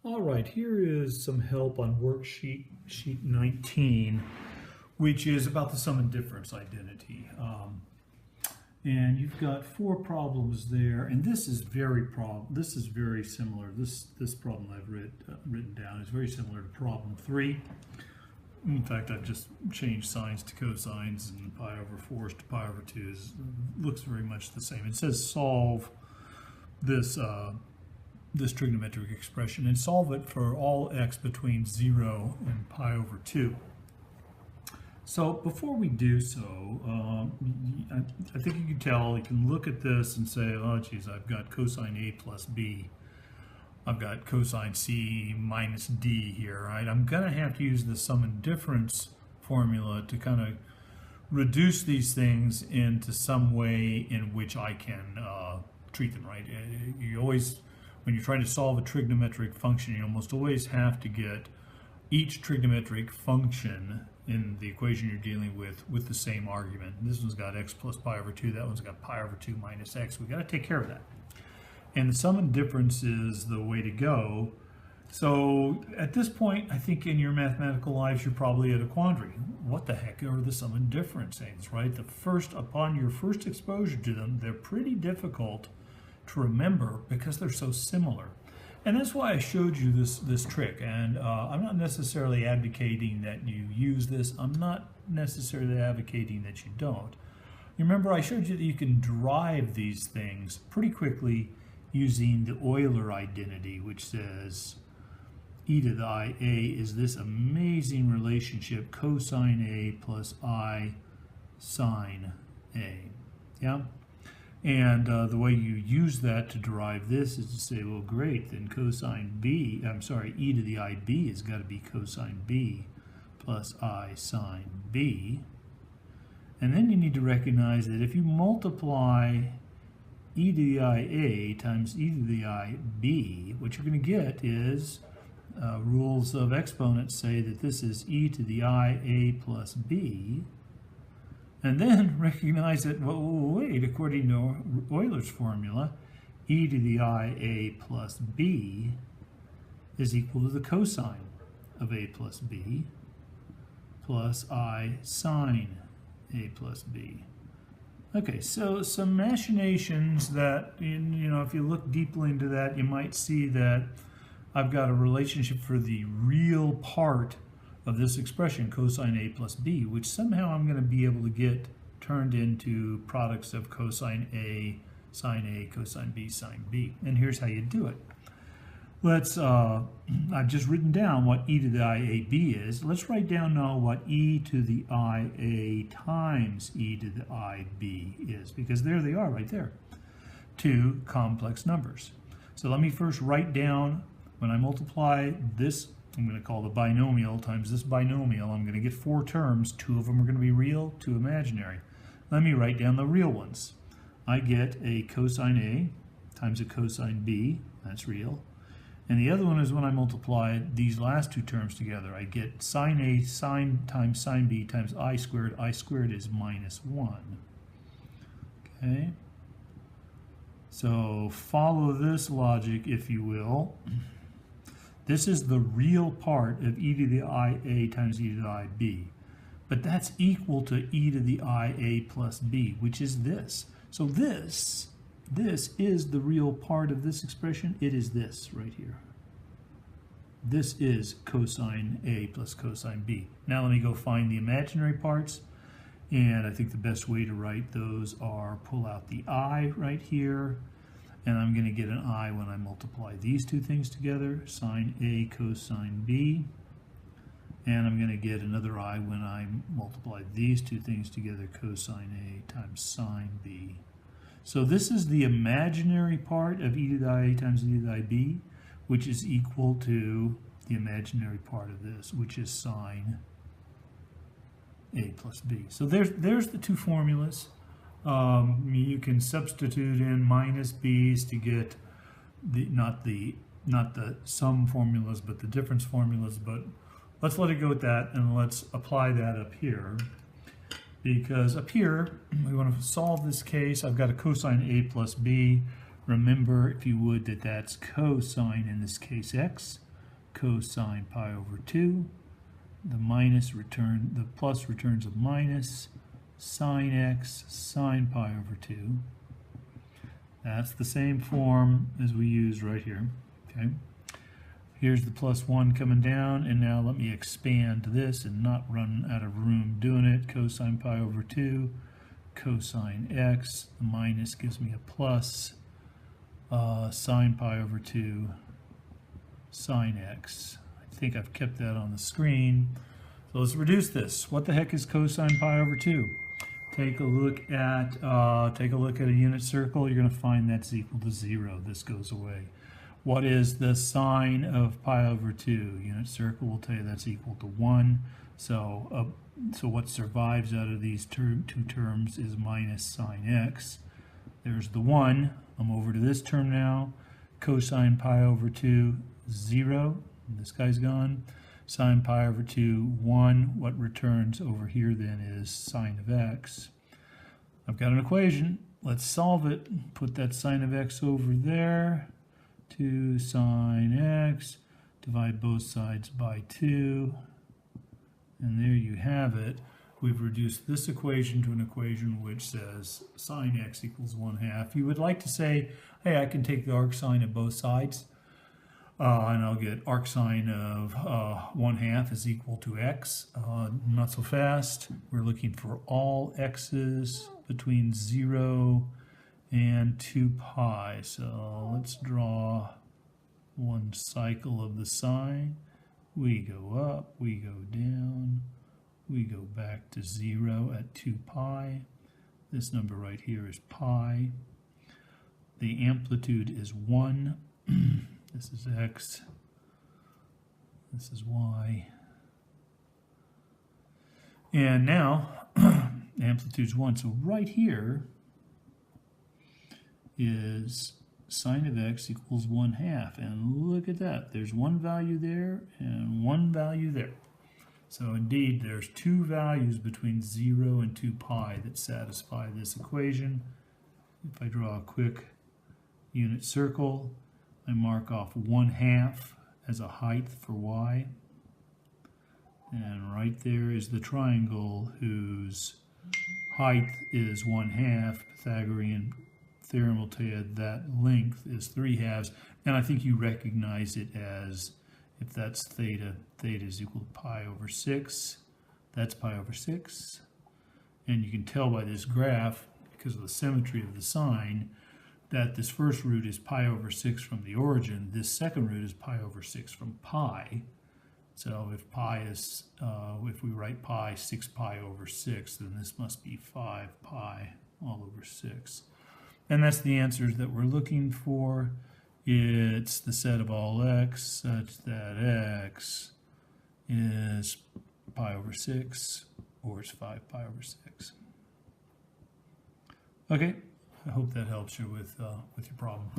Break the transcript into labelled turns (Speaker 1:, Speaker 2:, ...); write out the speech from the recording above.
Speaker 1: All right, here is some help on worksheet sheet 19, which is about the sum and difference identity. And you've got four problems there, and this is very similar. This problem I've written down is very similar to problem 3. In fact, I've just changed signs to cosines, and pi over 4 to pi over 2 looks very much the same. It says solve this this trigonometric expression and solve it for all x between 0 and pi over 2. So before we do so, I think you can tell, you can look at this and say, oh geez, I've got cosine A plus B. I've got cosine C minus D here, right? I'm going to have to use the sum and difference formula to kind of reduce these things into some way in which I can treat them, right? You always, when you're trying to solve a trigonometric function, you almost always have to get each trigonometric function in the equation you're dealing with the same argument. This one's got x plus pi over 2, that one's got pi over 2 minus x. We've got to take care of that. And the sum and difference is the way to go. So at this point, I think in your mathematical lives, you're probably at a quandary. What the heck are the sum and difference things, right? Upon your first exposure to them, they're pretty difficult to remember because they're so similar. And that's why I showed you this trick. And I'm not necessarily advocating that you use this. I'm not necessarily advocating that you don't. You remember I showed you that you can derive these things pretty quickly using the Euler identity, which says e to the I a is this amazing relationship cosine A plus I sine A. Yeah? And the way you use that to derive this is to say, well, great, then e to the IB has got to be cosine B plus I sine B. And then you need to recognize that if you multiply e to the IA times e to the IB, what you're going to get is rules of exponents say that this is e to the IA plus B. And then recognize that, well, wait, according to Euler's formula, e to the IA plus B is equal to the cosine of A plus B plus I sine A plus B. Okay, so some machinations that, if you look deeply into that, you might see that I've got a relationship for the real part of this expression, cosine A plus B, which somehow I'm going to be able to get turned into products of cosine A, sine A, cosine B, sine B. And here's how you do it. I've just written down what e to the IAB is. Let's write down now what e to the IA times e to the IB is, because there they are right there, two complex numbers. So let me first write down, when I multiply this, I'm going to call the binomial times this binomial. I'm going to get four terms. Two of them are going to be real, two imaginary. Let me write down the real ones. I get a cosine A times a cosine B. That's real. And the other one is when I multiply these last two terms together. I get sine A sine times sine B times I squared. I squared is minus 1. Okay? So follow this logic, if you will. This is the real part of e to the IA times e to the IB. But that's equal to e to the IA plus B, which is this. So this is the real part of this expression. It is this right here. This is cosine A plus cosine B. Now let me go find the imaginary parts. And I think the best way to write those are pull out the I right here. And I'm going to get an I when I multiply these two things together, sine A cosine B. And I'm going to get another I when I multiply these two things together, cosine A times sine B. So this is the imaginary part of e to the IA times e to the IB, which is equal to the imaginary part of this, which is sine A plus B. So there's the two formulas. You can substitute in minus b's to get not the sum formulas, but the difference formulas. But let's let it go with that, and let's apply that up here. Because up here, we want to solve this case. I've got a cosine A plus B. Remember, if you would, that that's cosine, in this case, x. cosine pi over 2. The plus returns a minus sine x sine pi over 2. That's the same form as we used right here. Okay. Here's the plus 1 coming down, and now let me expand this and not run out of room doing it. Cosine pi over 2, cosine x, the minus gives me a plus, sine pi over 2, sine x. I think I've kept that on the screen. So let's reduce this. What the heck is cosine pi over 2? Take a look at a unit circle. You're going to find that's equal to 0. This goes away. What is the sine of pi over 2? Unit circle will tell you that's equal to 1. So what survives out of these two terms is minus sine x. There's the 1. I'm over to this term now. Cosine pi over 2, 0. This guy's gone. Sine pi over 2, 1. What returns over here then is sine of x. I've got an equation. Let's solve it. Put that sine of x over there. 2 sine x. Divide both sides by 2. And there you have it. We've reduced this equation to an equation which says sine x equals 1/2. You would like to say, hey, I can take the arcsine of both sides. And I'll get arcsine of 1/2 is equal to x. Not so fast. We're looking for all x's between 0 and 2 pi. So let's draw one cycle of the sine. We go up, we go down, we go back to 0 at 2 pi. This number right here is pi. The amplitude is 1. This is x, this is y. And now, amplitude's 1. So right here is sine of x equals 1/2. And look at that. There's one value there and one value there. So indeed, there's two values between 0 and 2 pi that satisfy this equation. If I draw a quick unit circle, I mark off 1/2 as a height for y. And right there is the triangle whose height is 1/2. Pythagorean theorem will tell you that length is 3/2. And I think you recognize it as, if that's theta, theta is equal to pi over 6. That's pi over 6. And you can tell by this graph, because of the symmetry of the sign, that this first root is pi over 6 from the origin. This second root is pi over 6 from pi. So if pi is, if we write pi 6 pi over 6, then this must be 5 pi all over 6. And that's the answers that we're looking for. It's the set of all x such that x is pi over 6 or it's 5 pi over 6. Okay. I hope that helps you with your problem.